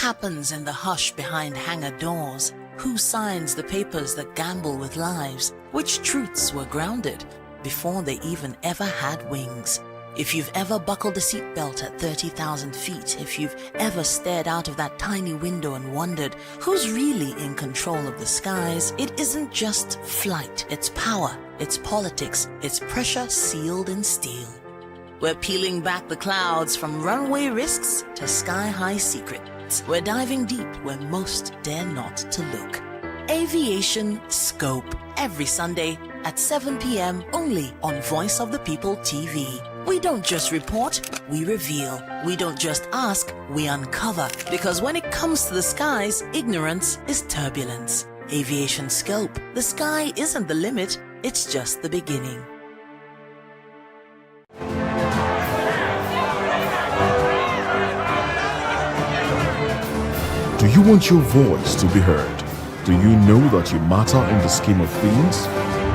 happens in the hush behind hangar doors? Who signs the papers that gamble with lives? Which truths were grounded before they even ever had wings? If you've ever buckled a seatbelt at 30,000 feet, if you've ever stared out of that tiny window and wondered who's really in control of the skies, it isn't just flight, it's power, it's politics, it's pressure sealed in steel. We're peeling back the clouds from runway risks to sky-high secrets. We're diving deep where most dare not to look. Aviation Scope, every Sunday at 7 p.m. only on Voice of the People TV. We don't just report, we reveal. We don't just ask, we uncover. Because when it comes to the skies, ignorance is turbulence. Aviation Scope, the sky isn't the limit, it's just the beginning. Do you want your voice to be heard? Do you know that you matter in the scheme of things?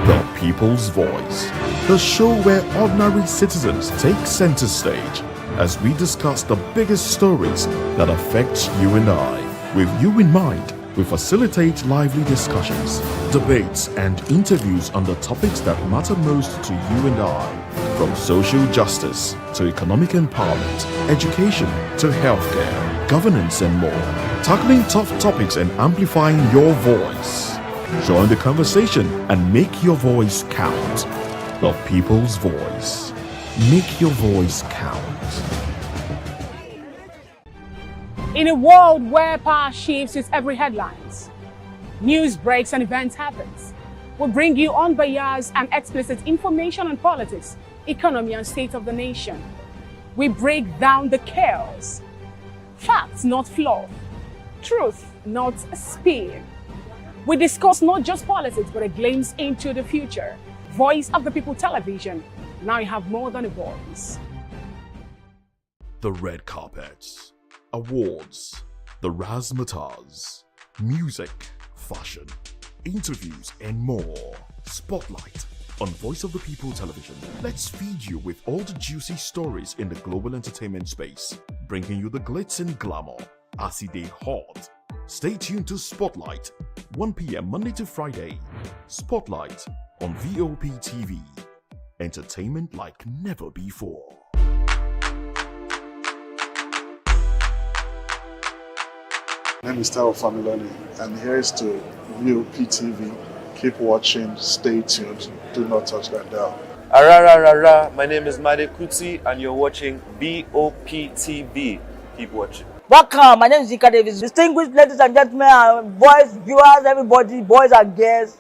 The People's Voice, the show where ordinary citizens take center stage as we discuss the biggest stories that affect you and I. With you in mind, we facilitate lively discussions, debates, and interviews on the topics that matter most to you and I, from social justice to economic empowerment, education to healthcare, governance, and more, tackling tough topics and amplifying your voice. Join the conversation and make your voice count. The People's Voice. Make your voice count. In a world where power shifts with every headlines, news breaks and events happens, we bring you unbiased and explicit information on politics, economy, and state of the nation. We break down the chaos. Facts, not fluff. Truth, not spin. We discuss not just politics, but a glimpse into the future. Voice of the People Television. Now you have more than a voice. The red carpets, awards, the razzmatazz, music, fashion, interviews, and more. Spotlight on Voice of the People Television. Let's feed you with all the juicy stories in the global entertainment space, bringing you the glitz and glamour as they hot. Stay tuned to Spotlight, 1 p.m. Monday to Friday. Spotlight on VOP TV. Entertainment like never before. My name is Tao Familoni, and here is to VOP TV. Keep watching, stay tuned, do not touch that dial. Arararara, my name is Made Kuti, and you're watching VOP TV. Keep watching. Welcome, my name is Ika Davis. Distinguished ladies and gentlemen, boys, viewers, everybody, boys and girls.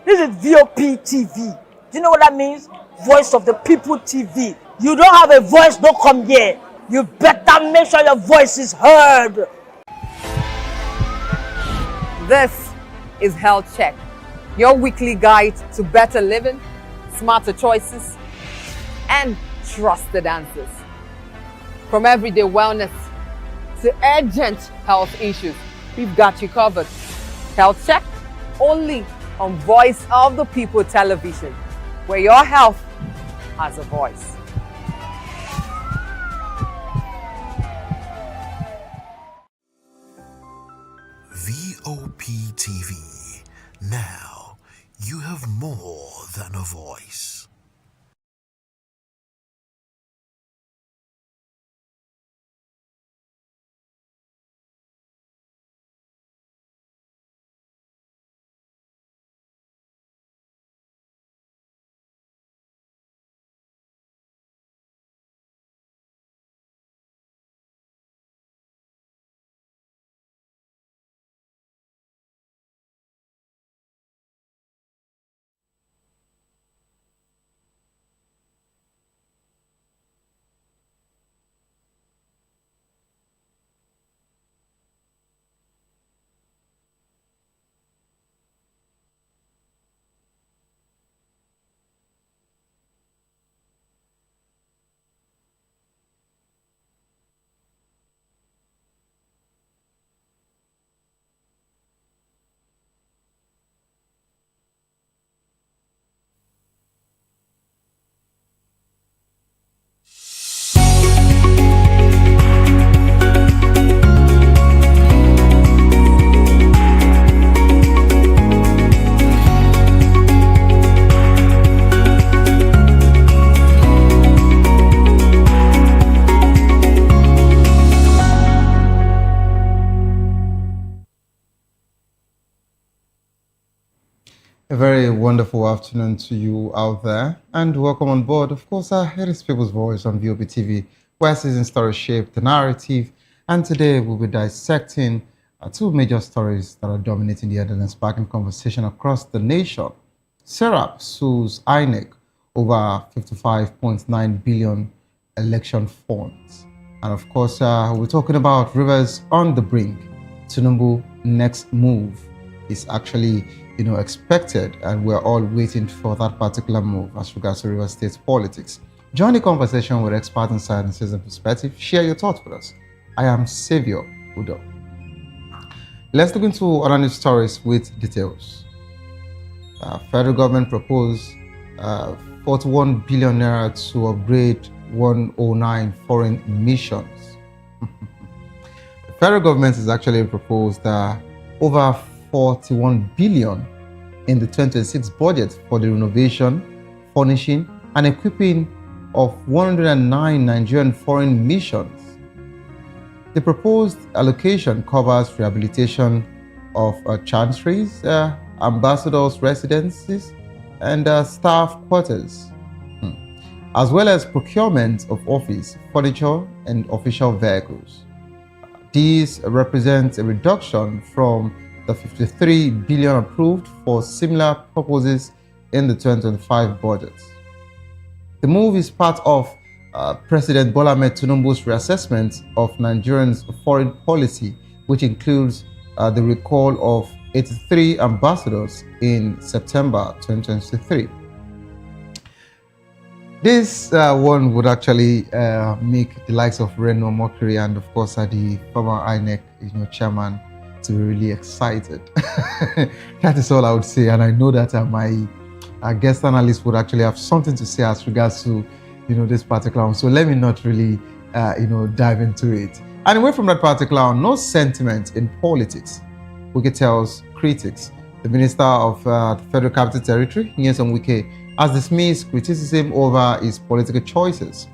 This is VOP TV. Do you know what that means? Voice of the People TV. You don't have a voice, don't come here. You better make sure your voice is heard. This is Health Check, your weekly guide to better living, smarter choices, and trusted answers. From everyday wellness to urgent health issues, we've got you covered. Health Check, only on Voice of the People Television, where your health has a voice. VOP TV. Now you have more than a voice. A very wonderful afternoon to you out there, and welcome on board. Of course, it is People's Voice on VOP TV, where season stories shape the narrative. And today we'll be dissecting two major stories that are dominating the headline and sparking conversation across the nation. Serap sues INEC over 55.9 billion election funds. And of course, we're talking about Rivers on the brink. Tinubu next move is actually expected, and we're all waiting for that particular move as regards to Rivers State politics. Join the conversation with experts insight and citizen perspective. Share your thoughts with us. I am Savior Udo. Let's look into other news stories with details. Federal government proposed 41 billion naira to upgrade 109 foreign missions. The federal government has actually proposed over 41 billion in the 2026 budget for the renovation, furnishing, and equipping of 109 Nigerian foreign missions. The proposed allocation covers rehabilitation of chancelleries, ambassadors' residences, and staff quarters, as well as procurement of office, furniture, and official vehicles. These represent a reduction from the 53 billion approved for similar purposes in the 2025 budget. The move is part of President Bola Ahmed Tinubu's reassessment of Nigerians' foreign policy, which includes the recall of 83 ambassadors in September 2023. This one would actually make the likes of Reno Mokri and, of course, the former INEC chairman to be really excited. That is all I would say, and I know that my guest analyst would actually have something to say as regards to this particular one. So let me not really dive into it. And away from that particular one, no sentiment in politics. Wike tells critics. The Minister of the Federal Capital Territory, Nyesom Wike, has dismissed criticism over his political choices,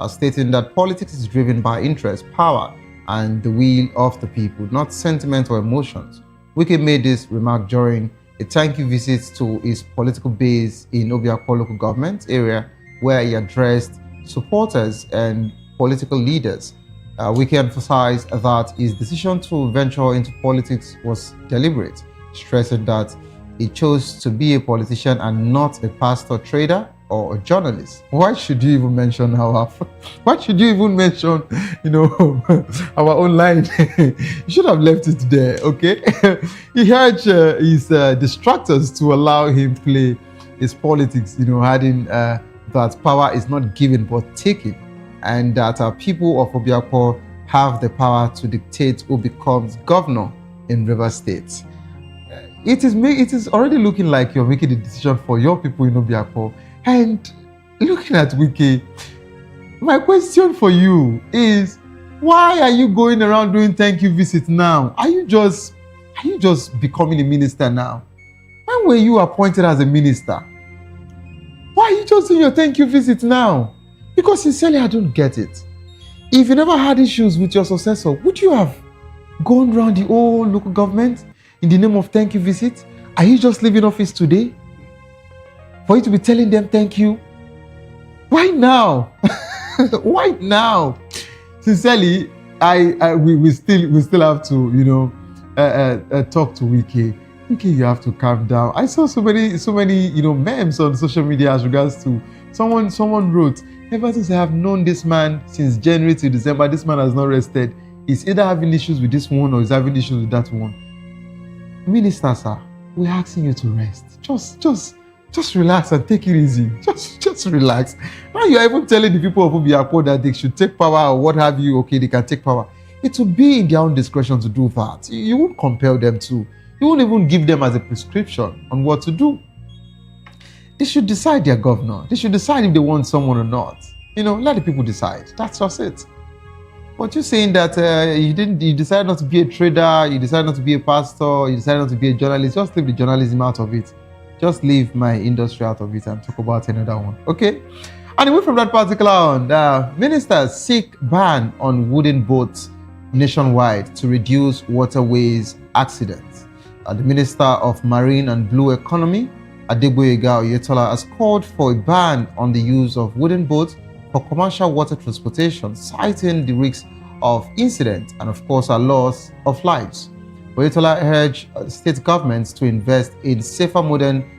stating that politics is driven by interest, power, and the will of the people, not sentiment or emotions. Wike made this remark during a thank you visit to his political base in Obiakpo local government area, where he addressed supporters and political leaders. Wike emphasized that his decision to venture into politics was deliberate, stressing that he chose to be a politician and not a pastor, trader, or a journalist. Why should you even mention our own line? You should have left it there, okay? He urged his distractors to allow him play his politics, adding that power is not given but taken, and that people of Obiakpo have the power to dictate who becomes governor in Rivers State. It is already looking like you're making the decision for your people in Obiakpo. And looking at Wike, my question for you is, why are you going around doing thank you visits now? Are you just becoming a minister now? When were you appointed as a minister? Why are you just doing your thank you visits now? Because sincerely, I don't get it. If you never had issues with your successor, would you have gone around the whole local government in the name of thank you visit? Are you just leaving office today for you to be telling them thank you? Why now? Why now? Sincerely, we still have to talk to Wike. Wike, you have to calm down. I saw so many memes on social media as regards to someone wrote, ever since I have known this man since January to December, this man has not rested. He's either having issues with this one or he's having issues with that one. Minister, sir, we're asking you to rest. Just relax and take it easy. Just relax. Now you're even telling the people of Obiakpo that they should take power or what have you. Okay, they can take power. It will be in their own discretion to do that. You won't compel them to. You won't even give them as a prescription on what to do. They should decide their governor. They should decide if they want someone or not. Let the people decide. That's just it. But you're saying that you decided not to be a trader, you decided not to be a pastor, you decided not to be a journalist. Just leave the journalism out of it. Just leave my industry out of it and talk about another one. Okay? And away from that particular one, ministers seek ban on wooden boats nationwide to reduce waterways accidents. The Minister of Marine and Blue Economy, Adegboyega Oyetola, has called for a ban on the use of wooden boats for commercial water transportation, citing the risks of incidents and, of course, a loss of lives. Oyetola urged state governments to invest in safer modern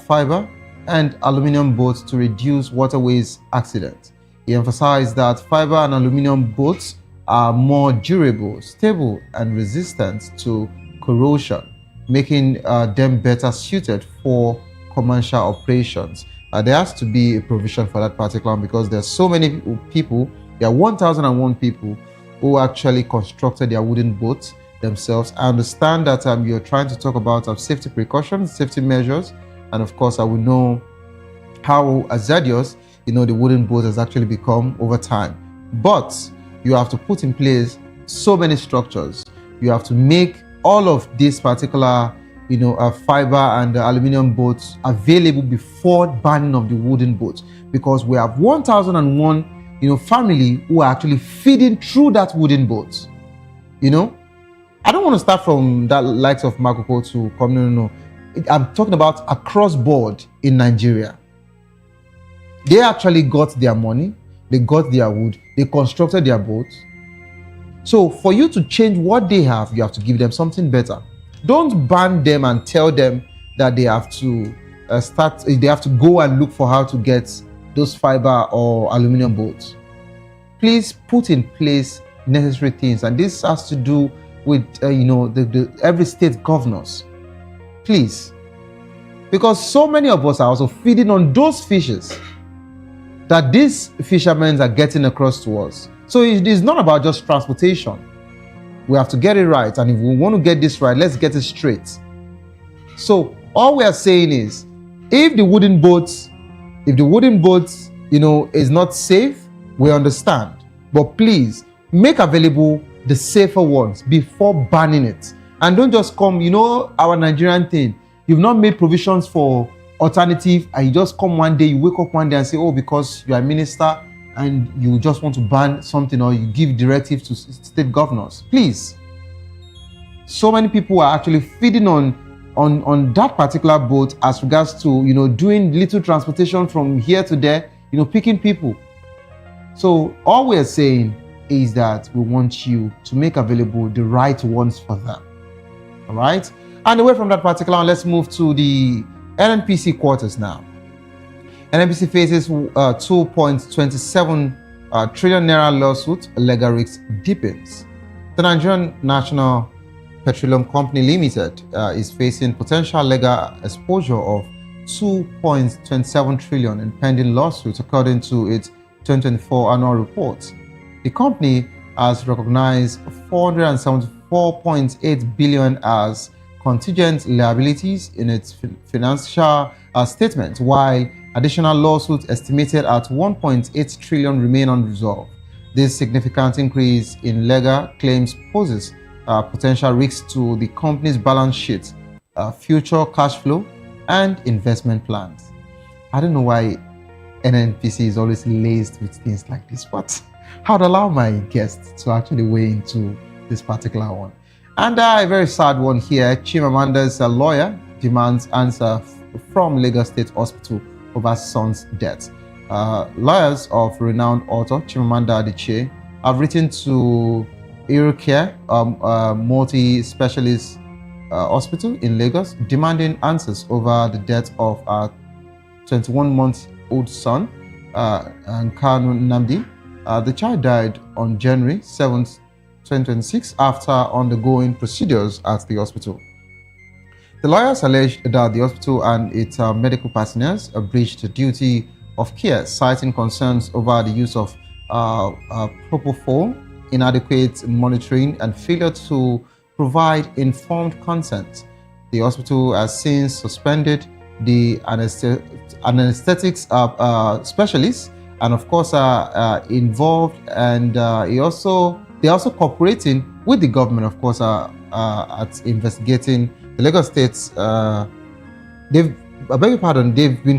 fiber and aluminum boats to reduce waterways accidents. He emphasized that fiber and aluminum boats are more durable, stable, and resistant to corrosion, making them better suited for commercial operations. There has to be a provision for that particular one, because there are so many people, there are 1,001 people who actually constructed their wooden boats themselves. I understand that you're trying to talk about safety precautions, safety measures, and of course I will know how hazardous the wooden boat has actually become over time. But you have to put in place so many structures. You have to make all of this particular fiber and aluminum boats available before banning of the wooden boats, because we have 1,001 family who are actually feeding through that wooden boat. I don't want to start from that likes of Makoko to come. No. I'm talking about across board in Nigeria. They actually got their money, they got their wood, they constructed their boats. So for you to change what they have, you have to give them something better. Don't ban them and tell them that they have to they have to go and look for how to get those fiber or aluminum boats. Please put in place necessary things, and this has to do with every state governors. Please, because so many of us are also feeding on those fishes that these fishermen are getting across to us. So it is not about just transportation. We have to get it right, and if we want to get this right, let's get it straight. So all we are saying is, if the wooden boats, is not safe, we understand. But please make available the safer ones before banning it. And don't just come, our Nigerian thing. You've not made provisions for alternative, and you just come one day, you wake up one day and say, oh, because you are a minister and you just want to ban something, or you give directives to state governors. Please. So many people are actually feeding on that particular boat as regards to, doing little transportation from here to there, picking people. So all we are saying is that we want you to make available the right ones for them. All right? And away from that particular one, let's move to the NNPC quarters now. NNPC faces 2.27 trillion naira lawsuit, legal risk deepens. The Nigerian National Petroleum Company Limited is facing potential legal exposure of 2.27 trillion in pending lawsuits, according to its 2024 annual report. The company has recognized 474.8 billion as contingent liabilities in its financial statement, while additional lawsuits estimated at 1.8 trillion remain unresolved. This significant increase in legal claims poses potential risks to the company's balance sheet, future cash flow, and investment plans. I don't know why NNPC is always laced with things like this, but I would allow my guests to actually weigh into this particular one. And a very sad one here. Chimamanda's lawyer demands answer from Lagos State Hospital over son's death. Lawyers of renowned author Chimamanda Adichie have written to Irocare, multi-specialist hospital in Lagos, demanding answers over the death of our 21-month-old son, Nkanu Nnamdi. The child died on January 7th, 2026 after undergoing procedures at the hospital. The lawyers alleged that the hospital and its medical personnel breached the duty of care, citing concerns over the use of propofol, inadequate monitoring, and failure to provide informed consent. The hospital has since suspended the anesthetics specialists, and of course are involved, and they're also cooperating with the government, of course, at investigating the Lagos State's. They've been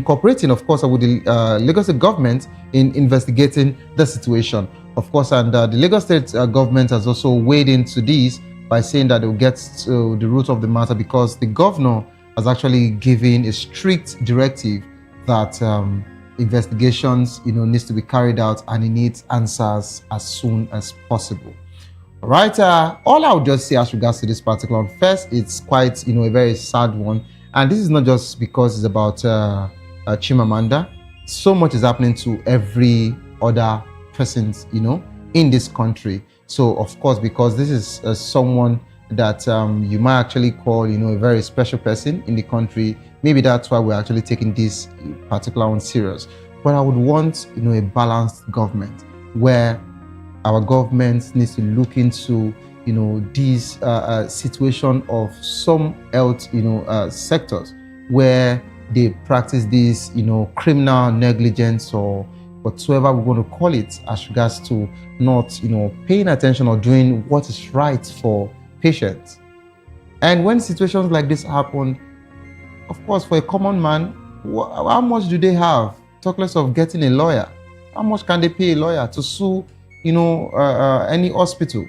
cooperating, of course, with the Lagos State government in investigating the situation, of course, and the Lagos State government has also weighed into this by saying that they'll get to the root of the matter, because the governor has actually given a strict directive that investigations, needs to be carried out, and it needs answers as soon as possible. All right. All I would just say as regards to this particular one, first, it's quite, a very sad one, and this is not just because it's about Chimamanda. So much is happening to every other persons, in this country. So, of course, because this is someone that you might actually call, a very special person in the country, maybe that's why we're actually taking this particular one serious. But I would want, a balanced government where our government needs to look into, this situation of some health, sectors where they practice this, criminal negligence or whatsoever we're going to call it, as regards to not, paying attention or doing what is right for patients. And when situations like this happen, of course, for a common man, how much do they have? Talk less of getting a lawyer. How much can they pay a lawyer to sue, any hospital?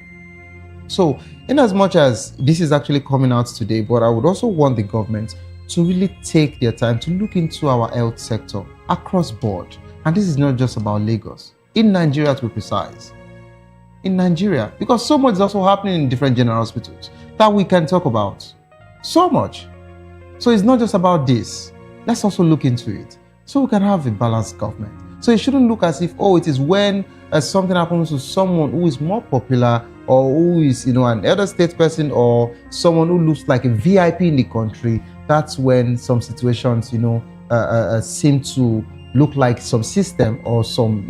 So, in as much as this is actually coming out today, but I would also want the government to really take their time to look into our health sector across board. And this is not just about Lagos, in Nigeria to be precise. In Nigeria, because so much is also happening in different general hospitals that we can talk about. So much. So it's not just about this. Let's also look into it so we can have a balanced government. So it shouldn't look as if, it is when something happens to someone who is more popular or who is, an elder state person or someone who looks like a VIP in the country. That's when some situations, seem to look like some system or some,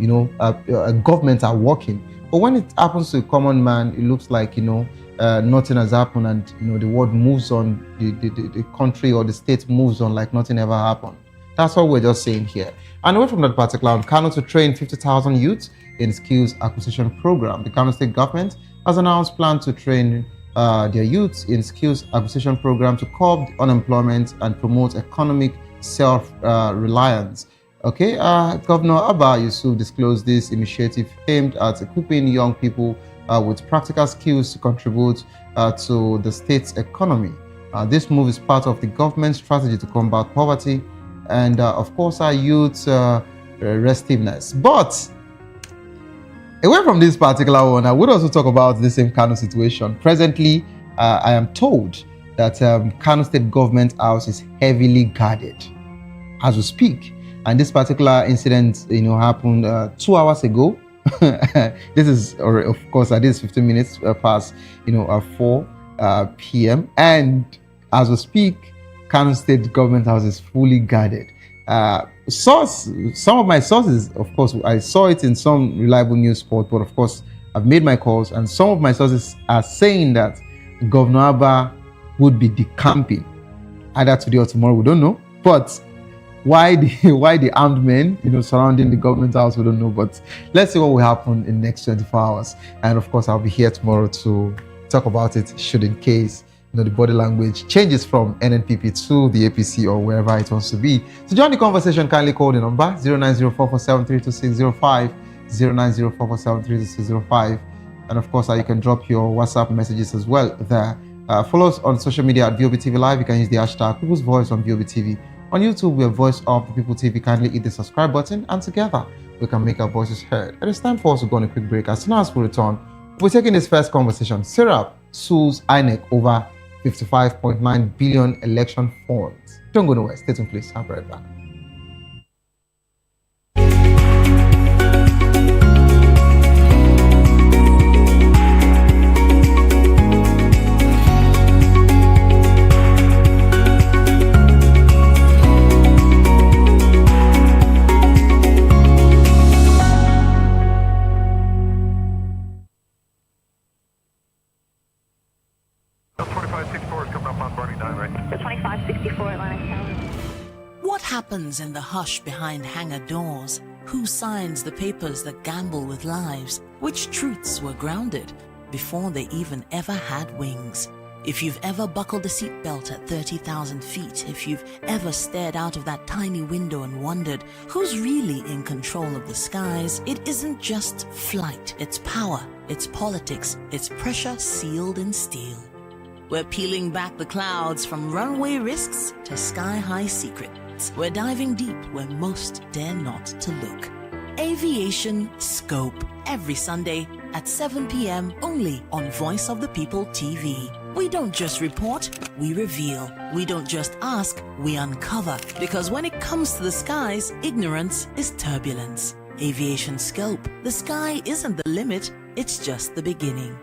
government are working. But when it happens to a common man, it looks like, nothing has happened, and, the world moves on, the country or the state moves on like nothing ever happened. That's what we're just saying here. And away from that particular one, Kano to train 50,000 youths in skills acquisition program. The Kano state government has announced plans to train their youths in skills acquisition program to curb unemployment and promote economic self-reliance. Okay, Governor Abba Yusuf disclosed this initiative aimed at equipping young people with practical skills to contribute to the state's economy. This move is part of the government's strategy to combat poverty and, of course, our youth restiveness. But away from this particular one, I would also talk about the same Kano situation. Presently, I am told that Kano State Government House is heavily guarded as we speak. And this particular incident, happened 2 hours ago. This is, of course, at least 15 minutes past, 4 p.m. And as we speak, Kano State Government House is fully guarded. Some of my sources, of course, I saw it in some reliable news spot, but of course, I've made my calls, and some of my sources are saying that Governor Abba would be decamping either today or tomorrow. We don't know, but why the armed men, surrounding the government house, we don't know. But let's see what will happen in the next 24 hours. And of course, I'll be here tomorrow to talk about it, should in case the body language changes from NNPP to the APC or wherever it wants to be. To join the conversation, kindly call the number 09044732605, 09044732605. And of course, you can drop your WhatsApp messages as well there. Follow us on social media at VOBTV Live. You can use the hashtag People's Voice on VOBTV. On YouTube, we are Voice of the People TV. Kindly hit the subscribe button, and together we can make our voices heard. It is time for us to go on a quick break. As soon as we return, we're taking this first conversation. Syrup sues INEC over 55.9 billion election funds. Don't go nowhere. Stay tuned, please. I'll be right back. What happens in the hush behind hangar doors? Who signs the papers that gamble with lives? Which truths were grounded before they even ever had wings? If you've ever buckled a seatbelt at 30,000 feet, if you've ever stared out of that tiny window and wondered who's really in control of the skies, it isn't just flight, it's power, it's politics, it's pressure sealed in steel. We're peeling back the clouds from runway risks to sky-high secrets. We're diving deep where most dare not to look. Aviation Scope, every Sunday at 7 p.m. only on Voice of the People TV. We don't just report, we reveal. We don't just ask, we uncover. Because when it comes to the skies, ignorance is turbulence. Aviation Scope, the sky isn't the limit, it's just the beginning.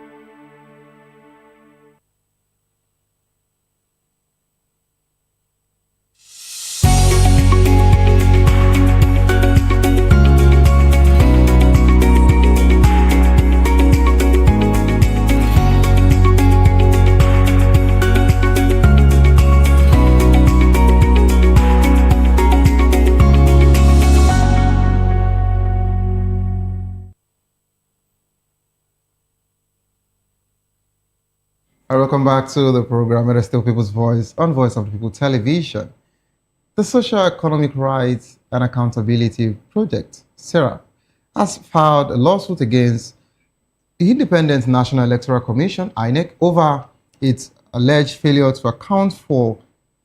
Welcome back to the program, It is Still People's Voice on Voice of the People Television. The Social Economic Rights and Accountability Project, SERAP, has filed a lawsuit against the Independent National Electoral Commission, INEC, over its alleged failure to account for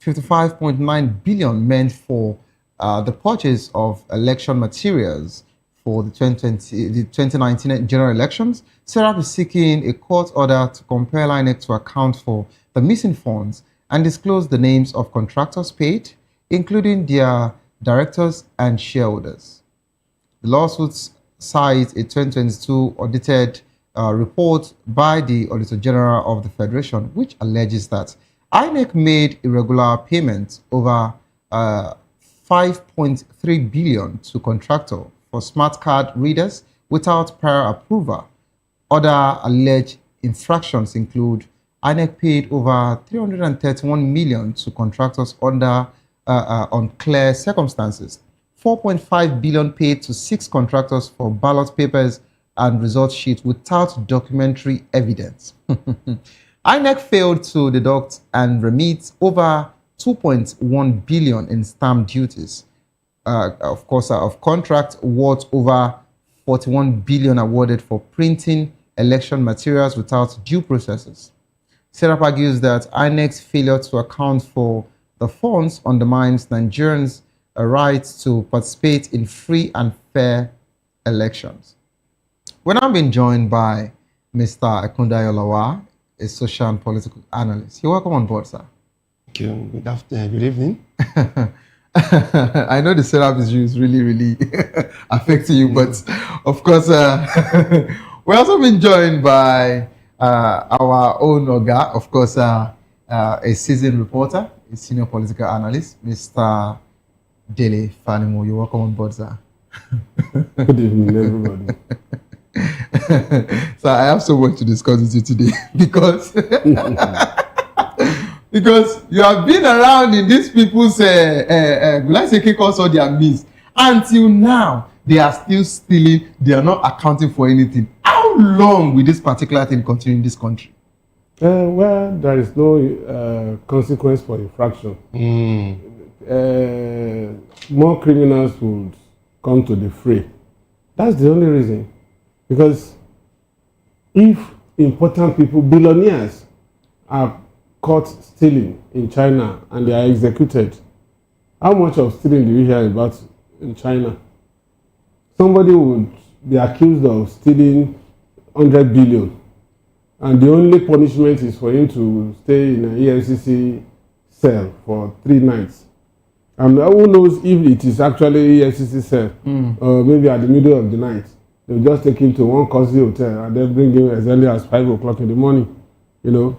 55.9 billion meant for the purchase of election materials for the 2019 general elections. SERAP is seeking a court order to compel INEC to account for the missing funds and disclose the names of contractors paid, including their directors and shareholders. The lawsuit cites a 2022 audited report by the Auditor General of the Federation, which alleges that INEC made irregular payments over 5.3 billion to contractor for smart card readers without prior approval. Other alleged infractions include INEC paid over 331 million to contractors under unclear circumstances, 4.5 billion paid to 6 contractors for ballot papers and result sheets without documentary evidence. INEC failed to deduct and remit over 2.1 billion in stamp duties. Of contract worth over 41 billion awarded for printing election materials without due processes. SERAP argues that INEC's failure to account for the funds undermines Nigerians' rights to participate in free and fair elections. We're now being joined by Mr. Ekundayo Lawa, a social and political analyst. You're welcome on board, sir. Thank you. Good afternoon. Good evening. I know the setup is really affecting you, but of course, we're also been joined by our own Oga, of course, a seasoned reporter, a senior political analyst, Mr. Dele Fanimo. You're welcome on board, sir. Good evening, everybody. So I have so much to discuss with you today because because you have been around in these people's also their means. Until now, they are still stealing. They are not accounting for anything. How long will this particular thing continue in this country? Well, there is no consequence for infraction. More criminals would come to the fray. That's the only reason. Because if important people, billionaires, are caught stealing in China and they are executed, how much of stealing do you hear about in China? Somebody would be accused of stealing 100 billion, and the only punishment is for him to stay in an EFCC cell for 3 nights. And who knows if it is actually EFCC cell, or maybe at the middle of the night. They'll just take him to one cozy hotel and then bring him as early as 5 o'clock in the morning, you know.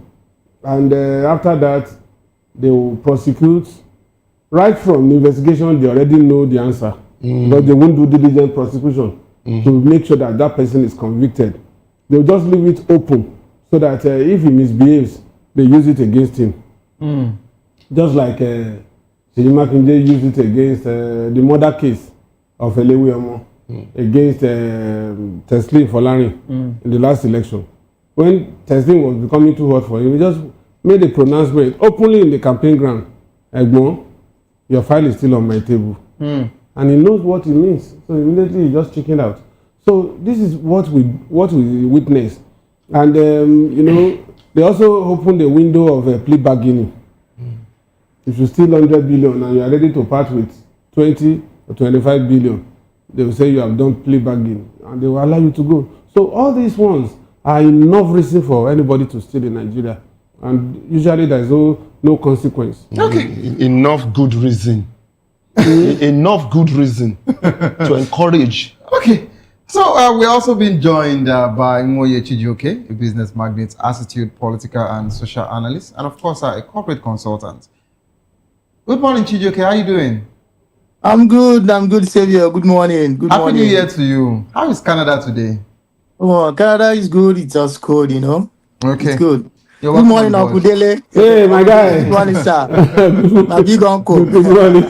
And after that, they will prosecute. Right from the investigation, they already know the answer. But they won't do diligent prosecution to make sure that that person is convicted. They'll just leave it open so that if he misbehaves, they use it against him. Just like Seyi Makinde used it against the murder case of Elewuyemo. Against Teslim Folari in the last election. When Teslim was becoming too hot for him, he just made a pronouncement openly in the campaign ground. Egbon, your file is still on my table. And he knows what it means. So immediately he just chickened out. So this is what we witnessed. And, they also opened the window of plea bargaining. If you steal 100 billion and you are ready to part with 20 or 25 billion, they will say you have done plea bargaining and they will allow you to go. So all these ones are enough reason for anybody to steal in Nigeria. And usually there is no consequence. Okay. Enough good reason. Enough good reason to encourage. Okay. So we're also being joined by Nwoye Chijioke, a business magnate, attitude, political and social analyst, and of course a corporate consultant. Good morning, Chijioke. How are you doing? I'm good, Savior. Good morning. Happy New Year to you. How is Canada today? Oh, Canada is good. It's just cold, you know. Okay. It's good. You're Good morning, welcome, Uncle Dele. Hey, my guy. Good morning, sir. My big uncle. Good morning.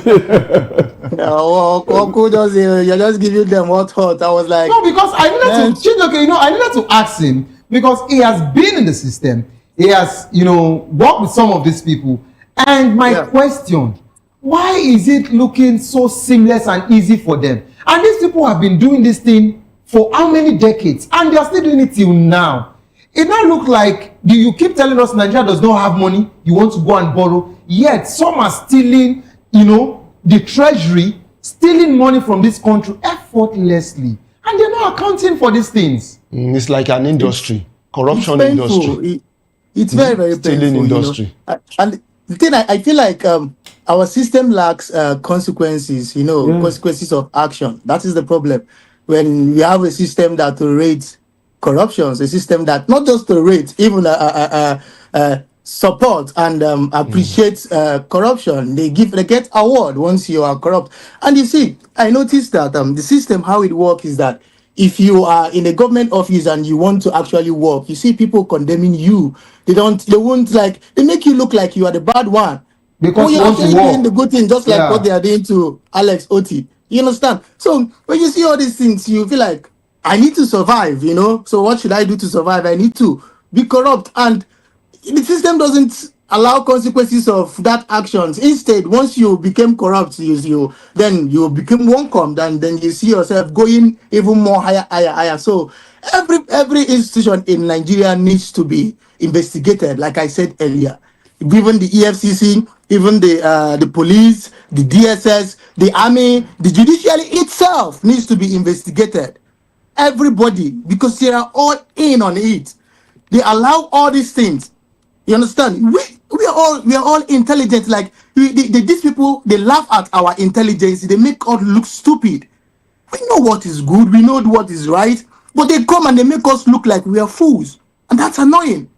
Uncle you're just giving them hot. I was like, no, because I needed to, Chijioke, I needed to ask him because he has been in the system. He has, worked with some of these people. And my question, why is it looking so seamless and easy for them? And these people have been doing this thing for how many decades? And they are still doing it till now. It now look like, you keep telling us Nigeria does not have money, you want to go and borrow, yet some are stealing, the treasury, stealing money from this country effortlessly. And they're not accounting for these things. It's like an industry, corruption industry. It's very, very stealing painful. industry. And the thing, I feel like our system lacks consequences, consequences of action. That is the problem. When we have a system that tolerates corruptions, a system that not just tolerates, even support and appreciates corruption. They get award once you are corrupt. And you see, I noticed that the system, how it works is that if you are in a government office and you want to actually work, you see people condemning you. They make you look like you are the bad one. Because you're want to actually work. doing the good thing, just like what they are doing to Alex Oti. You understand? So when you see all these things, you feel like, I need to survive, So what should I do to survive? I need to be corrupt. And the system doesn't allow consequences of that actions. Instead, once you became corrupt, then you become welcomed, and then you see yourself going even more higher. So every institution in Nigeria needs to be investigated, like I said earlier. Even the EFCC, even the police, the DSS, the army, the judiciary itself needs to be investigated. Everybody, because they are all in on it. They allow all these things. You understand? We are all intelligent. Like these people, they laugh at our intelligence. They make us look stupid. We know what is good. We know what is right. But they come and they make us look like we are fools, and that's annoying.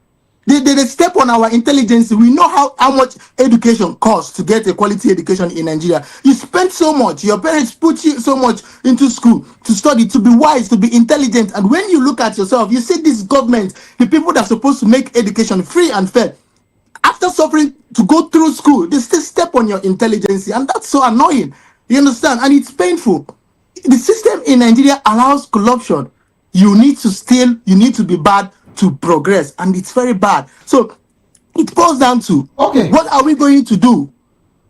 They step on our intelligence. We know how much education costs to get a quality education in Nigeria. You spend so much. Your parents put you so much into school to study, to be wise, to be intelligent. And when you look at yourself, you see this government, the people that are supposed to make education free and fair, after suffering to go through school, they still step on your intelligence. And that's so annoying. You understand? And it's painful. The system in Nigeria allows corruption. You need to steal. You need to be bad to progress, and it's very bad. So it boils down to, what are we going to do?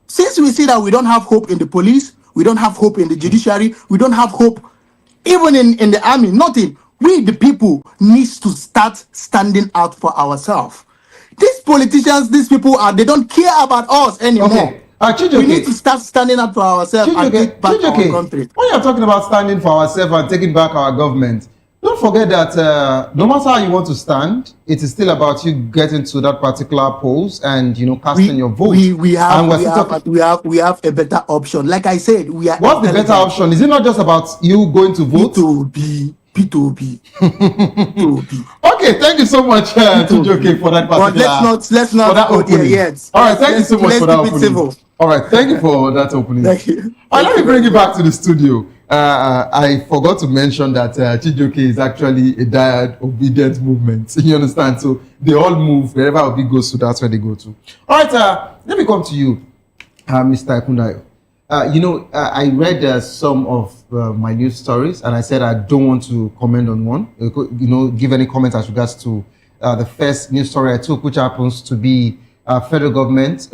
Since we see that we don't have hope in the police, we don't have hope in the judiciary, we don't have hope even in the army, nothing. We, the people, needs to start standing out for ourselves. These politicians, these people, they don't care about us anymore. We need to start standing up for ourselves and take back our country. When you're talking about standing for ourselves and taking back our government, don't forget that no matter how you want to stand, it is still about you getting to that particular polls and casting your vote. We have a better option. Like I said, we are. What's the better option? Is it not just about you going to vote? P2B. Okay, thank you so much, Chijioke, for that particular. But let's not go there yet. All right, thank you so much for that opening. All right, thank you for that opening. Thank you. All right, let me bring you back to the studio. I forgot to mention that Chijioke is actually a diehard obedient movement. You understand? So they all move wherever Obi goes to. That's where they go to. All right, let me come to you, Mr. Ekundayo. I read some of my news stories, and I said I don't want to comment on one. Give any comments as regards to the first news story I took, which happens to be federal government,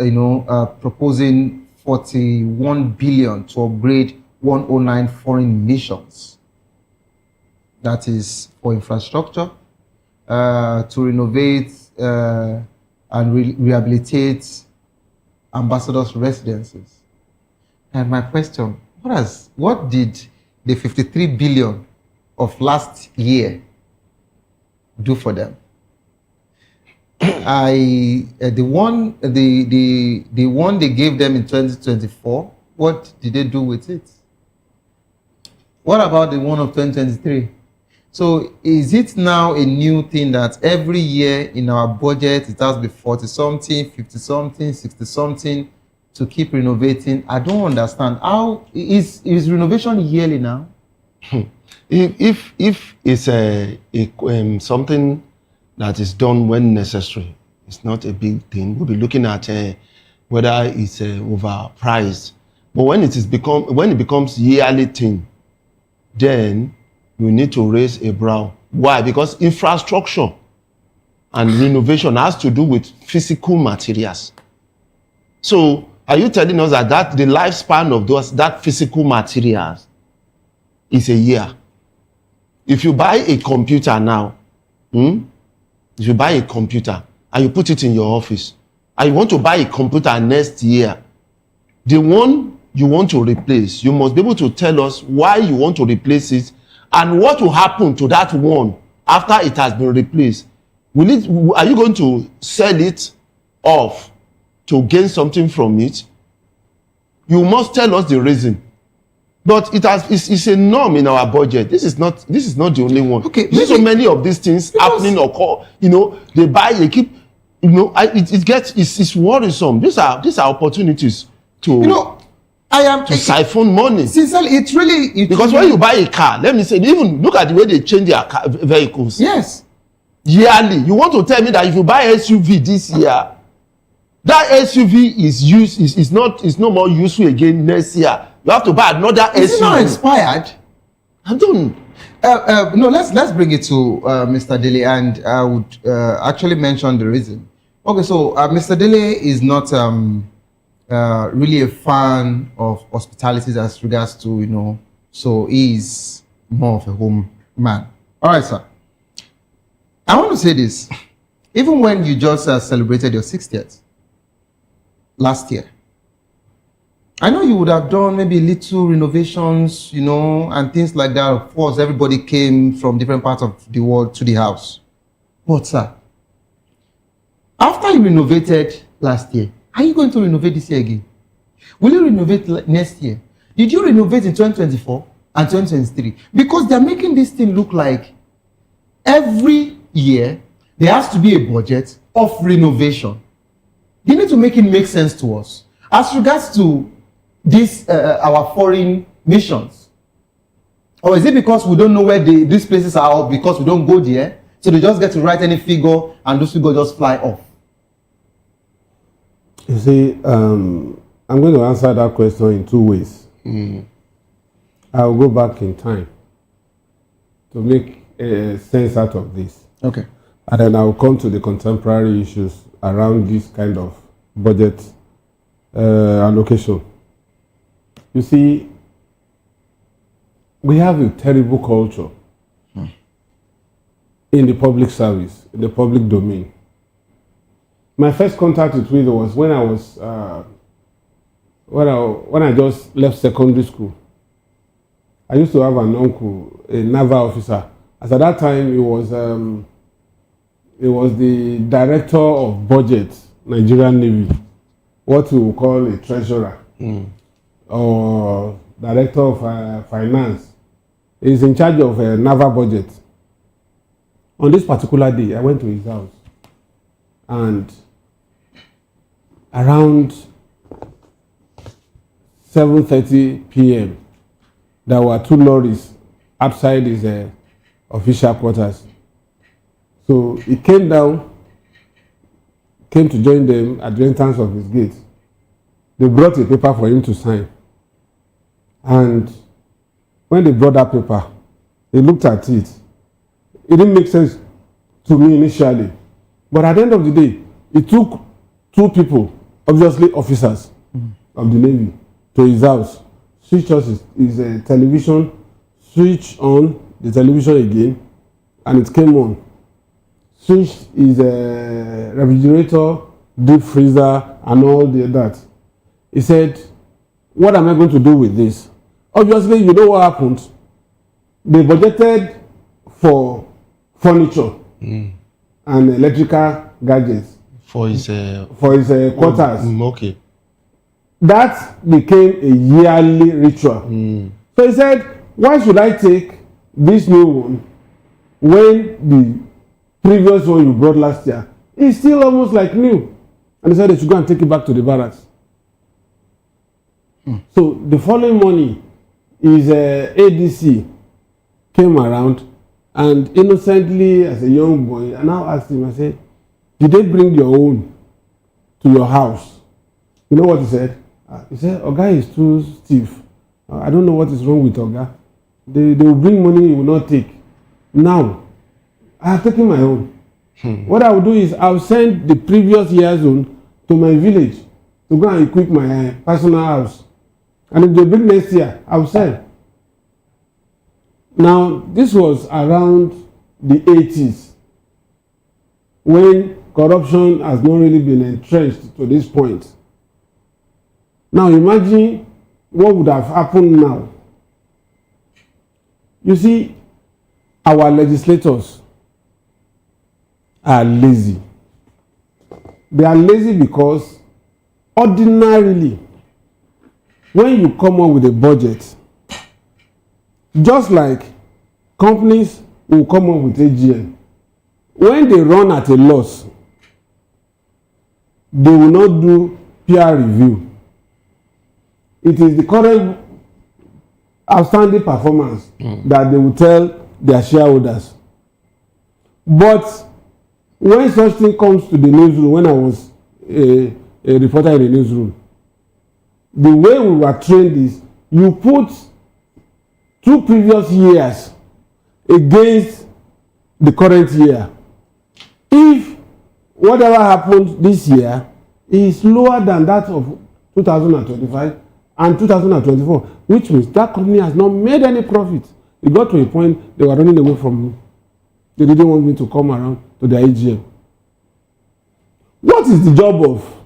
proposing 41 billion to upgrade 109 foreign missions. That is for infrastructure, to renovate and rehabilitate ambassadors' residences. And my question, what did the 53 billion of last year do for them? The one they gave them in 2024, what did they do with it? What about the one of 2023? So is it now a new thing that every year in our budget it has to be 40-something, 50-something, 60-something to keep renovating? I don't understand. How is renovation yearly now? If it's something that is done when necessary, it's not a big thing. We'll be looking at whether it's overpriced. But when it becomes yearly thing, then we need to raise a brow. Why? Because infrastructure and renovation has to do with physical materials. So are you telling us that the lifespan of that physical materials is a year? If you buy a computer now, if you buy a computer and you put it in your office, and you want to buy a computer next year, the one you want to replace, you must be able to tell us why you want to replace it and what will happen to that one after it has been replaced. Are you going to sell it off to gain something from it? You must tell us the reason. But it's a norm in our budget. This is not the only one. Okay, there's so many of these things happening occur. They buy, they keep. It's worrisome. These are opportunities to siphon money. Sincerely, because when you buy a car, let me say, even look at the way they change their vehicles. Yes. Yearly, you want to tell me that if you buy SUV this year, that SUV is no more useful again next year. You have to buy another SUV. Is it not expired? I don't. No, let's bring it to Mr. Dele, and I would actually mention the reason. Okay, so Mr. Dele is not really a fan of hospitalities as regards to, so he's more of a home man. All right, sir. I want to say this. Even when you just celebrated your 60th last year, I know you would have done maybe little renovations, and things like that. Of course, everybody came from different parts of the world to the house. But, sir, after you renovated last year, are you going to renovate this year again? Will you renovate next year? Did you renovate in 2024 and 2023? Because they're making this thing look like every year there has to be a budget of renovation. They need to make it make sense to us. As regards to this, our foreign missions, or is it because we don't know where these places are, because we don't go there, so they just get to write any figure and those figures just fly off? You see, I'm going to answer that question in two ways. I'll go back in time to make sense out of this. Okay. And then I'll come to the contemporary issues around this kind of budget allocation. You see, we have a terrible culture in the public service, in the public domain. My first contact with it was when I was when I just left secondary school. I used to have an uncle, a naval officer. As at that time, he was the director of budget, Nigerian Navy, what we would call a treasurer, or director of finance. He's in charge of naval budget. On this particular day, I went to his house, and around 7:30 p.m., there were two lorries outside his official quarters. So he came down, came to join them at the entrance of his gate. They brought a paper for him to sign. And when they brought that paper, he looked at it. It didn't make sense to me initially. But at the end of the day, it took two people, obviously officers of the Navy, to his house, switch on his television, switch on the television again, and it came on. switched his refrigerator, deep freezer, and all that. He said, what am I going to do with this? Obviously, you know what happened. They budgeted for furniture and electrical gadgets for his quarters. Okay. That became a yearly ritual. So he said, why should I take this new one when the previous one you brought last year is still almost like new? And he said they should go and take it back to the barracks. So the following morning, his ADC came around and innocently, as a young boy, I now asked him, I said, did they bring your own to your house? You know what he said? He said, Oga is too stiff. I don't know what is wrong with Oga. They will bring money he will not take. Now, I have taken my own. What I will do is I will send the previous year's own to my village to go and equip my personal house. And if they bring next year, I will sell. Now, this was around the 80s when corruption has not really been entrenched to this point. Now, imagine what would have happened now. You see, our legislators are lazy. They are lazy because ordinarily, when you come up with a budget, just like companies will come up with AGM, when they run at a loss, they will not do peer review. It is the current outstanding performance that they will tell their shareholders. But when such thing comes to the newsroom, when I was a reporter in the newsroom, the way we were trained is you put 2 previous years against the current year. If whatever happened this year is lower than that of 2025 and 2024, which means that company has not made any profit. It got to a point they were running away from me. They didn't want me to come around to the AGM. What is the job of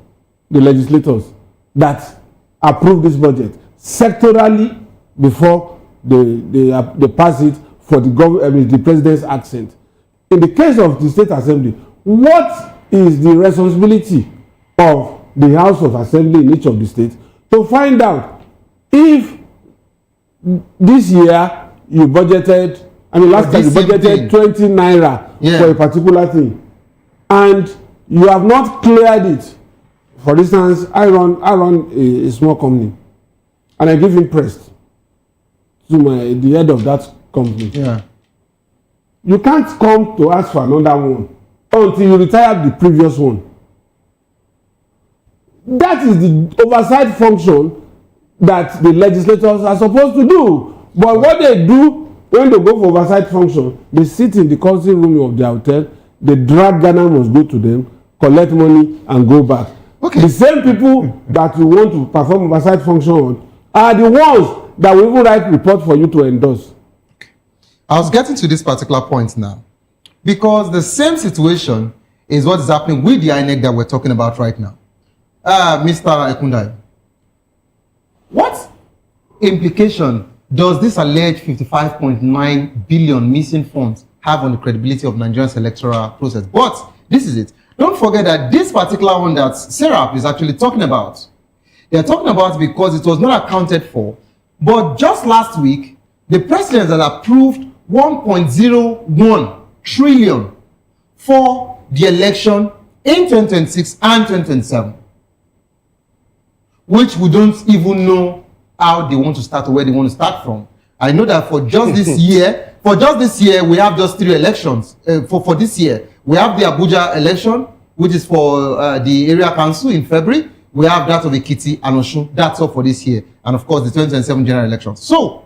the legislators that approve this budget sectorally before they pass it for the president's accent? In the case of the State Assembly, what is the responsibility of the House of Assembly in each of the states to find out if this year you budgeted, last time you budgeted 20 naira for a particular thing, and you have not cleared it. For instance, I run a small company, and I give interest to the head of that company. Yeah. You can't come to ask for another one until you retire the previous one. That is the oversight function that the legislators are supposed to do. But what they do when they go for oversight function, they sit in the council room of the hotel, they drag Ghana must go to them, collect money, and go back. Okay. The same people that you want to perform oversight function on are the ones that will even write report for you to endorse. Okay. I was getting to this particular point now, because the same situation is what is happening with the INEC that we're talking about right now. Mr. Ekundai, what implication does this alleged 55.9 billion missing funds have on the credibility of Nigeria's electoral process? But this is it. Don't forget that this particular one that Serap is actually talking about, they're talking about because it was not accounted for. But just last week, the president has approved 1.01 trillion for the election in 2026 and 2027. Which we don't even know how they want to start or where they want to start from. I know that for just this year, we have just 3 elections. For this year, we have the Abuja election, which is for the area council in February. We have that of Ekiti and Osun. That's all for this year. And of course, the 2027 general elections. So,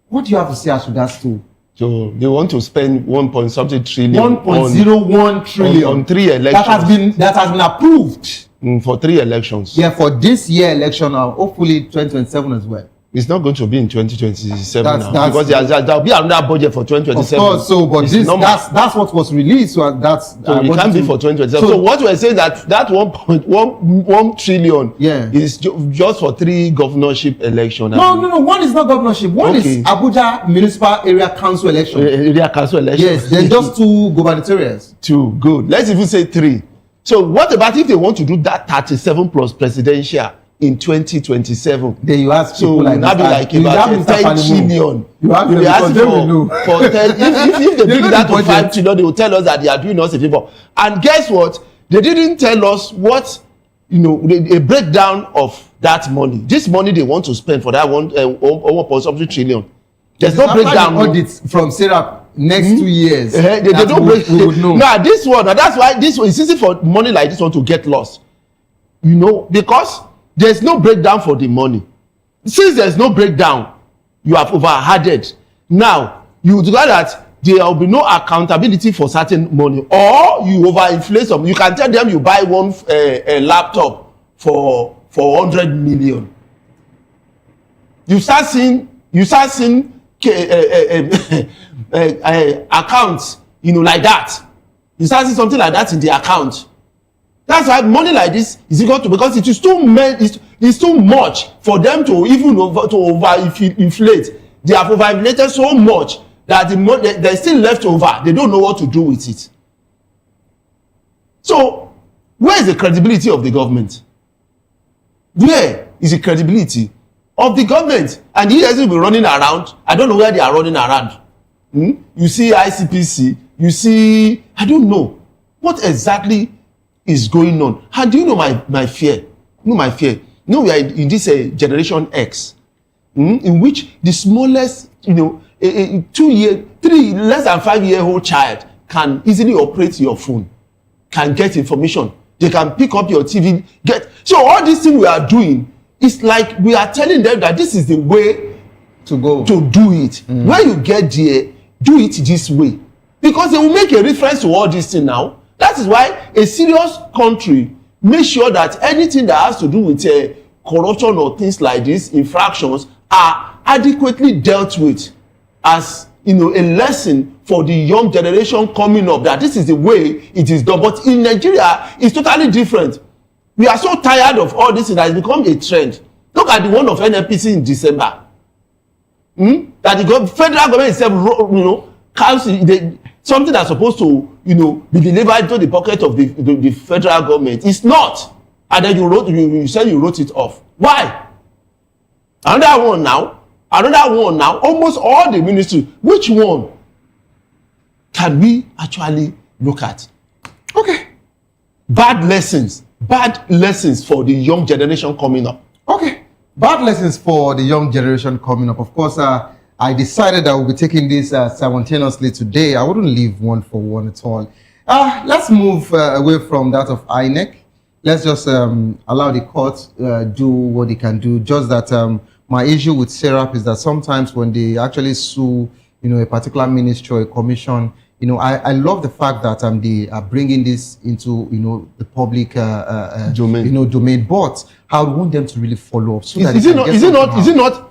what do you have to say as regards to? So they want to spend 1.something trillion 1.01 trillion on 3 elections. That has been approved. For 3 elections. Yeah, for this year election, hopefully 2027 as well. It's not going to be in 2027 That's- now because there'll be another budget for 2027. Of course, so but It's normal. that's what was released. So that's So it can't be for 2027. So what we're saying that 1.1 trillion is just for 3 governorship elections. No. One is not governorship. One is Abuja Municipal Area Council election. Area council election. Yes, then just 2 gubernatorials. 2, good. Let's even say 3. So what about if they want to do that 37 plus presidential in 2027? Then you ask so people like that be like about 10 trillion. You ask them ask for 10. If they bring that to budget. 5 trillion, they will tell us that they are doing us a favor. And guess what? They didn't tell us what, a breakdown of that money. This money they want to spend for that 1.something trillion. There's no breakdown. Audits from Sarah next 2 years. They don't break. We would know. Now this one, and that's why this one is easy for money like this one to get lost. Because there's no breakdown for the money. Since there's no breakdown, you have overadded. Now you declare that there will be no accountability for certain money, or you overinflate some. You can tell them you buy one laptop for 100 million. You start seeing accounts, like that. You start seeing something like that in the account. That's why money like this is equal to, because it is it's too much for them to even overinflate. They have overinflated so much that the money they're still left over. They don't know what to do with it. So where is the credibility of the government? Where is the credibility of the government? And he hasn't been running around. I don't know where they are running around. You see ICPC, you see, I don't know what exactly is going on. And do you know my fear? My fear. We are in this generation X, in which the smallest, 2 year, 3 less than 5-year-old child can easily operate your phone, can get information. They can pick up your TV, so all these things we are doing, it's like we are telling them that this is the way to go to do it. When you get there, do it this way, because they will make a reference to all these things now. That is why a serious country makes sure that anything that has to do with corruption or things like this, infractions, are adequately dealt with as a lesson for the young generation coming up, that this is the way it is done. But in Nigeria, it's totally different. We are so tired of all this, that has become a trend. Look at the one of NNPC in December. That the federal government itself, council, something that's supposed to, be delivered into the pocket of the federal government. It's not. And then you said you wrote it off. Why? Another one now. Almost all the ministry. Which one can we actually look at? Okay. Bad lessons for the young generation coming up. Okay. Bad lessons for the young generation coming up. Of course, I decided that we'll be taking this simultaneously today. I wouldn't leave one for one at all. Let's move away from that of INEC. Let's just allow the court do what they can do. Just that my issue with SERAP is that sometimes when they actually sue, a particular ministry or a commission, I love the fact that they are bringing this into, the public domain. But I would want them to really follow up. So Is it not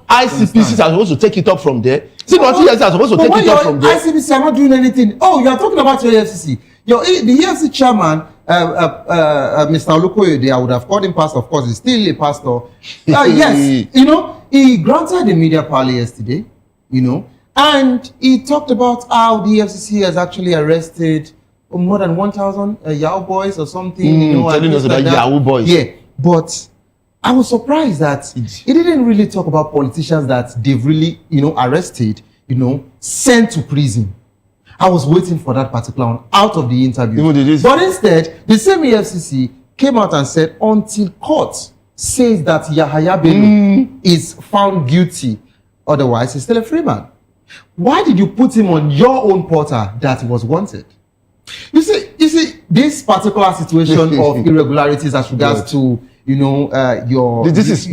ICPC are supposed to take it up from there? Is it not EFCC are supposed to take it up from there? ICPC are not doing anything. Oh, you are talking about your EFCC. The EFCC chairman, Mr. Olukoyede, I would have called him pastor. Of course, he's still a pastor. Yes, he granted the media power yesterday, and he talked about how the EFCC has actually arrested more than 1,000 Yahoo boys or something. Telling us about Yahoo boys. Yeah, but I was surprised that he didn't really talk about politicians that they've really, arrested, sent to prison. I was waiting for that particular one out of the interview. But instead, the same EFCC came out and said, until court says that Yahaya Bello is found guilty, otherwise he's still a free man. Why did you put him on your own portal that he was wanted? You see, this particular situation of irregularities as regards to your justice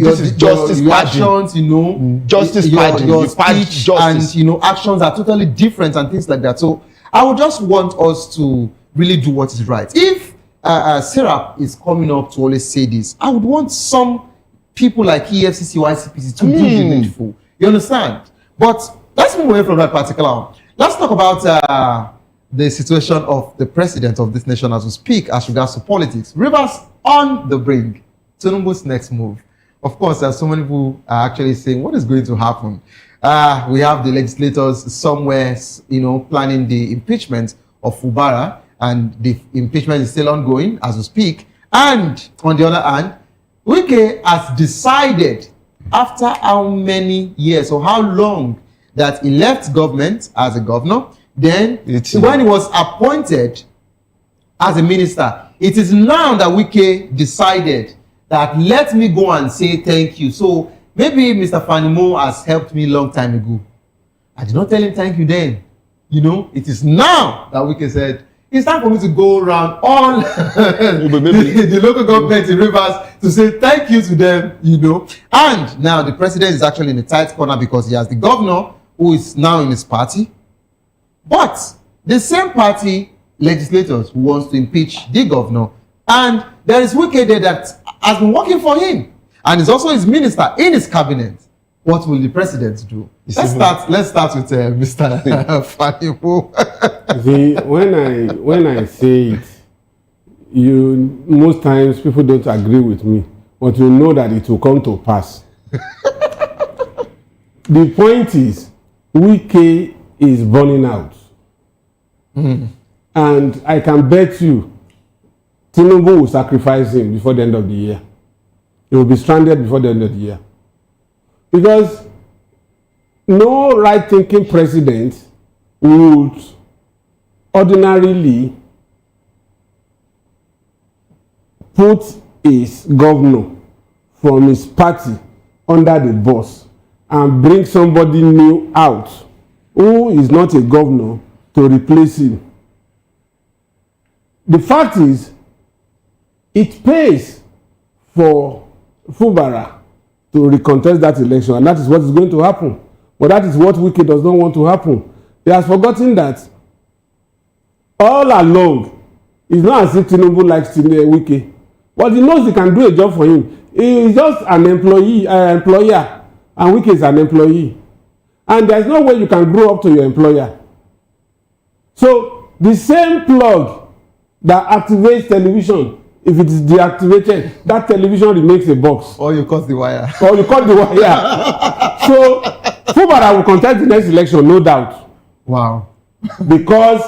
actions, justice your speech and actions are totally different and things like that. So I would just want us to really do what is right. If Sarah is coming up to always say this, I would want some people like EFCC, YCPC to do the needful. You understand? But let's move away from that particular one. Let's talk about the situation of the president of this nation as we speak as regards to politics. Rivers on the brink. Tinubu's next move. Of course, there are so many people are actually saying, what is going to happen? We have the legislators somewhere, planning the impeachment of Fubara, and the impeachment is still ongoing as we speak. And on the other hand, Wike has decided after how many years or how long that he left government as a governor, then when he was appointed as a minister, it is now that Wike decided that let me go and say thank you. So maybe Mr. Fanimo has helped me long time ago. I did not tell him thank you then. It is now that Wike said, it's time for me to go around all the local government in Rivers to say thank you to them, And now the president is actually in a tight corner because he has the governor who is now in his party. But the same party legislators who wants to impeach the governor, and there is Wike there that has been working for him and is also his minister in his cabinet. What will the president do? Let's start with Mr. Fanimo. See, when I say it, most times people don't agree with me, but you know that it will come to pass. The point is, Wike is burning out. And I can bet you Tinubu will sacrifice him before the end of the year. He will be stranded before the end of the year. Because no right-thinking president would ordinarily put his governor from his party under the bus and bring somebody new out who is not a governor to replace him. The fact is, it pays for Fubara to recontest that election, and that is what is going to happen. But that is what Wike does not want to happen. He has forgotten that all along, it's not as if Tinubu likes Wike, but he knows he can do a job for him. He is just an employer, and Wike is an employee. And there's no way you can grow up to your employer. So the same plug that activates television, if it is deactivated, that television remains a box. Or you cut the wire. So Fubara will contest the next election, no doubt. Wow. Because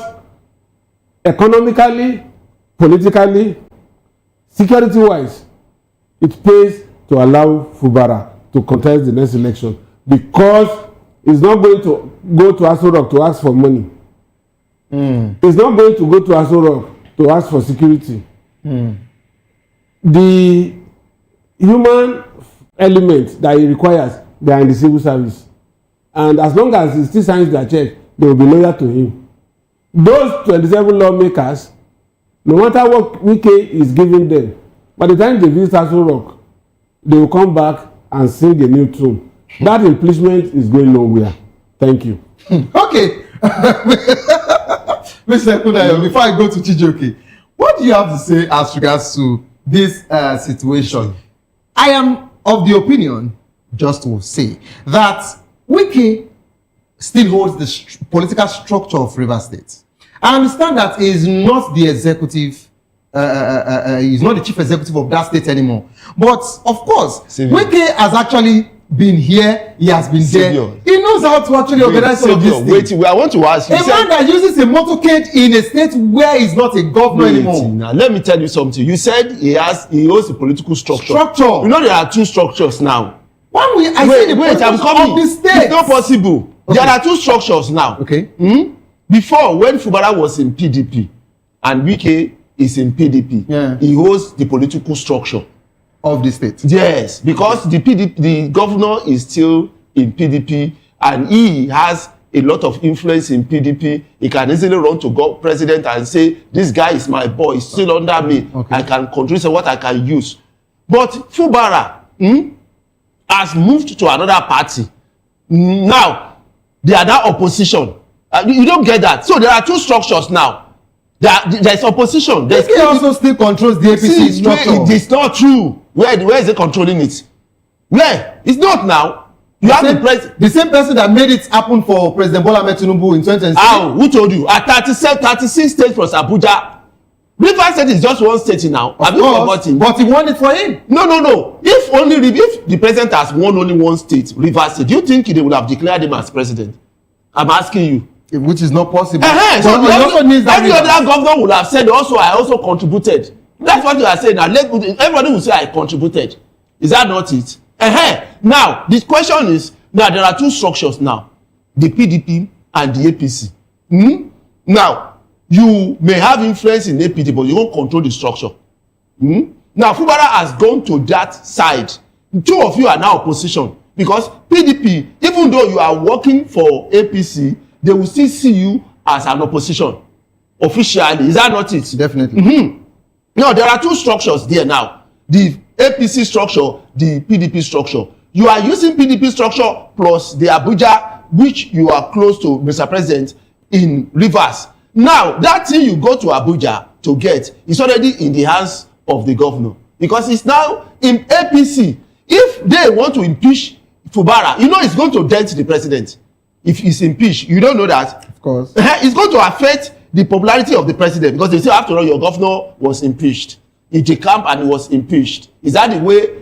economically, politically, security-wise, it pays to allow Fubara to contest the next election, because he's not going to go to Aso Rock to ask for money. He's not going to go to Aso Rock to ask for security. The human element that he requires, they are in the civil service. And as long as he still signs their check, they will be loyal to him. Those 27 lawmakers, no matter what Wike is giving them, by the time they visit Aso Rock, they will come back and sing a new tune. That impeachment is going nowhere. Thank you. Okay. Mr. Kudayo, before I go to Chijoke, what do you have to say as regards to this situation? I am of the opinion, just to say, that Wike still holds the political structure of Rivers State. I understand that he is not the executive, he's not the chief executive of that state anymore. But, of course, Wike has actually been here, he has been there. He knows how to actually organize all of this thing. Wait, I want to ask you. A man that uses a motorcade in a state where he's not a governor anymore. Now, let me tell you something. You said he holds a political structure. You know there are two structures now. One way, I'm coming. It's not possible. Okay. There are two structures now. Okay. Before, when Fubara was in PDP and Wike is in PDP, he holds the political structure of the state. Yes, because the governor is still in PDP and he has a lot of influence in PDP. He can easily run to president and say, this guy is my boy, he's still under me. Okay. I can control what I can use. But Fubara has moved to another party. Now, they are now opposition. You don't get that. So there are two structures now. There's opposition. He also still controls the APC structure. It's not true. Where is it controlling it? Where? It's not now. You have the same person that made it happen for President Bola Ahmed Tinubu in 2016. How? Who told you? At 36 states plus Abuja. Rivers State is just one state now. Have you forgotten? But he won it for him. No. If the president has won only one state, Rivers State, do you think they would have declared him as president? I'm asking you. Which is not possible. So every other governor would have said, I also contributed. That's what you are saying now. Everybody will say I contributed. Is that not it? Now, the question is, now there are two structures now. The PDP and the APC. Now, you may have influence in APC, but you won't control the structure. Now, Fubara has gone to that side. Two of you are now opposition. Because PDP, even though you are working for APC, they will still see you as an opposition officially. Is that not it? Definitely. Now, there are two structures there now. The APC structure, the PDP structure. You are using PDP structure plus the Abuja, which you are close to, Mr. President, in Rivers. Now, that thing you go to Abuja to get is already in the hands of the governor. Because it's now in APC. If they want to impeach Fubara, it's going to dent the president. If he's impeached, you don't know that. Of course. It's going to affect the popularity of the president because they say, after all, your governor was impeached. He decamped and he was impeached. Is that the way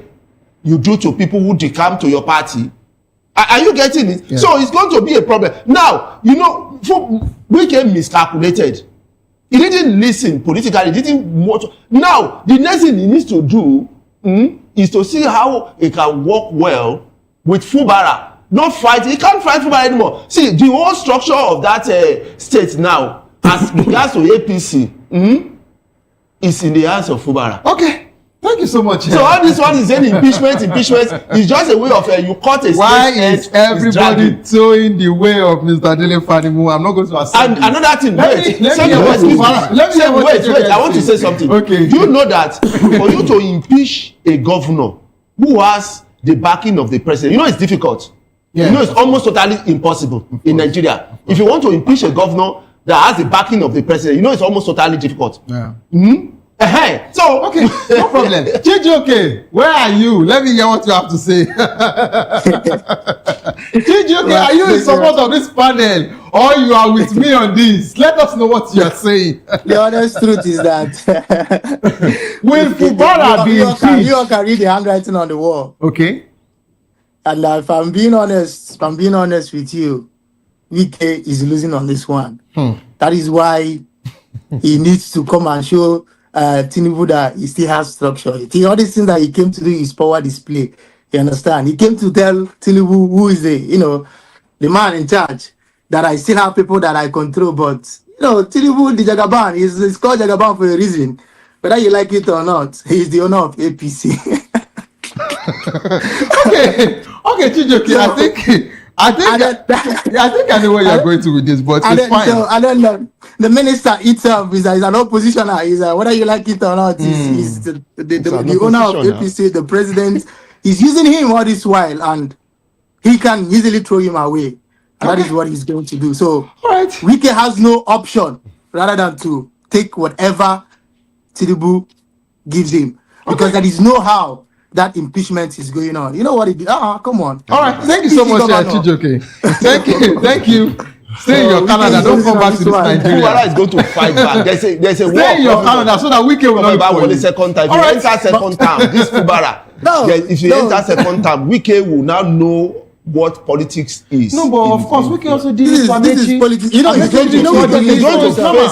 you do to people who decamp to your party? Are you getting it? Yeah. So it's going to be a problem. Now, Wike miscalculated. He didn't listen politically. He didn't watch. Now, the next thing he needs to do is to see how he can work well with Fubara. Not fight. He can't fight Fubara anymore. See, the whole structure of that state now, as regards to APC, is in the hands of Fubara. Okay. Thank you so much. So all this one is an impeachment is just a way of you cut a why is everybody towing the way of Mr. Dele Fanimu? I'm not going to accept and this. Another thing, wait, I want to say something. Okay. Do you know that for you to impeach a governor who has the backing of the president, it's difficult. Yeah. It's almost totally impossible in Nigeria. If you want to impeach a governor that has the backing of the president, it's almost totally difficult. Yeah. So okay, no problem. Chijioke, where are you? Let me hear what you have to say. Chijioke, are you in support of this panel or you are with me on this? Let us know what you are saying. The honest truth is that will Fubara be impeached? You all can read the handwriting on the wall. Okay. And if I'm being honest with you, Wike is losing on this one. That is why he needs to come and show Tinubu that he still has structure. All these things that he came to do is power display. You understand? He came to tell Tinubu who is the man in charge, that I still have people that I control. But Tinubu, the Jagaban, is called Jagaban for a reason. Whether you like it or not, he's the owner of APC. Okay, Chijioke, I think I know where you're going to with this, but it's fine. And then the minister itself is an oppositioner. Is whether you like it or not, is the owner of APC, the president. Is using him all this while, and he can easily throw him away. And that is what he's going to do. So, Wike has no option rather than to take whatever Tinubu gives him, because there is no how that impeachment is going on. You know what it did? Come on. All right. Thank you so much, Chijioke. Thank you. Stay in your Canada. Don't come back to this Nigeria. Fubara is going to fight back. There's a war. Stay in your Canada so that Wike will not be for you. Second time. If you enter second time, this Fubara. If you enter second time, Wike will now know what politics is. No, but of course, Wike also did this is politics. He's going to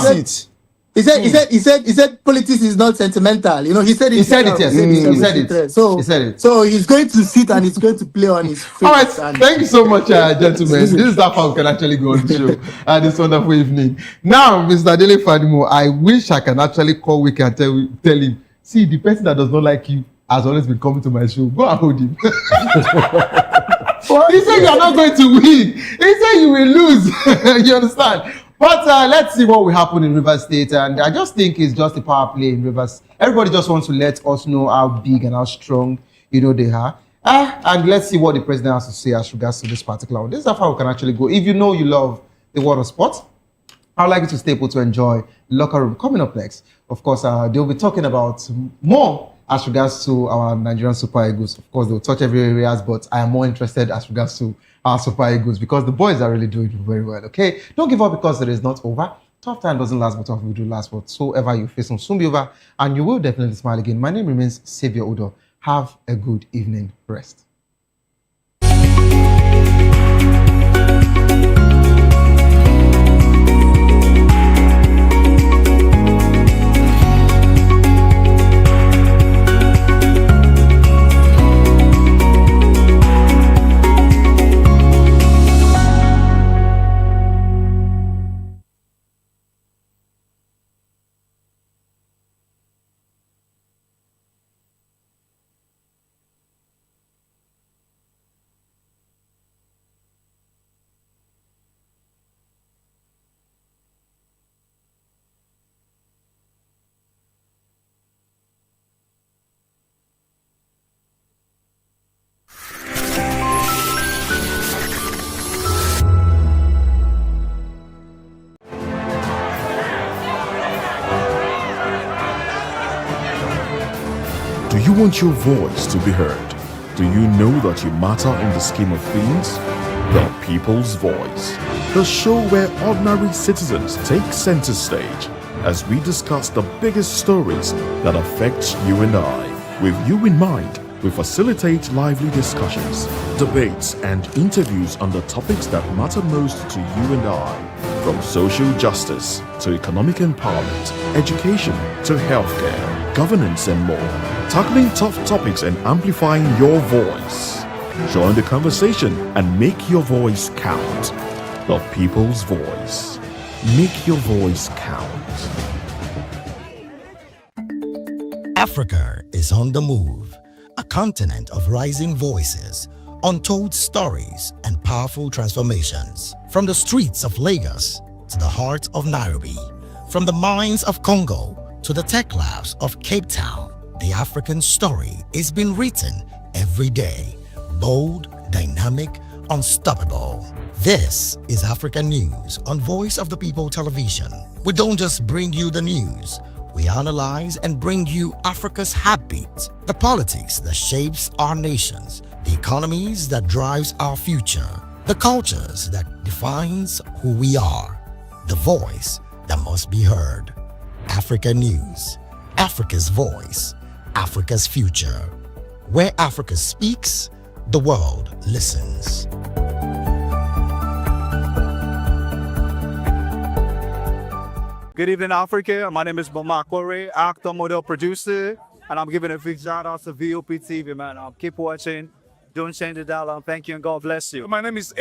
face it. He said politics is not sentimental. He said it. He said it. Yes. He said it. So he's going to sit and he's going to play on his face. All right. Thank you so much, gentlemen. This is how far we can actually go on the show this wonderful evening. Now, Mr. Dele Fanimu, I wish I can actually call Wike and tell him, see, the person that does not like you has always been coming to my show. Go and hold him. He said you are not going to win. He said you will lose. You understand? But let's see what will happen in Rivers State. And I just think it's just a power play in Rivers. Everybody just wants to let us know how big and how strong, they are. And let's see what the president has to say as regards to this particular one. This is how far we can actually go. If you know you love the world of sports, I'd like you to stay put to enjoy Locker Room. Coming up next, of course, they'll be talking about more as regards to our Nigerian Super Eagles. Of course, they'll touch every areas, but I am more interested as regards to our Super Eagles because the boys are really doing very well. Okay, don't give up because it is not over. Tough time doesn't last, but tough will do last. Whatsoever you face will soon be over, and you will definitely smile again. My name remains Xavier Odo. Have a good evening. Rest. Do you want your voice to be heard? Do you know that you matter in the scheme of things? The People's Voice, the show where ordinary citizens take center stage as we discuss the biggest stories that affect you and I. With you in mind, we facilitate lively discussions, debates, and interviews on the topics that matter most to you and I. From social justice to economic empowerment, education to healthcare, governance, and more. Tackling tough topics and amplifying your voice. Join the conversation and make your voice count. The People's Voice. Make your voice count. Africa is on the move, a continent of rising voices, untold stories, and powerful transformations. From the streets of Lagos to the heart of Nairobi, from the mines of Congo to the tech labs of Cape Town, the African story is being written every day. Bold, dynamic, unstoppable. This is African News on Voice of the People Television. We don't just bring you the news. We analyze and bring you Africa's heartbeat, the politics that shapes our nations, the economies that drives our future, the cultures that defines who we are, the voice that must be heard. Africa News, Africa's voice, Africa's future. Where Africa speaks, the world listens. Good evening, Africa. My name is Bamakore, actor, model, producer, and I'm giving a big shout out to VOP TV, man. Keep watching. Don't change the dial. Thank you and God bless you. My name is A.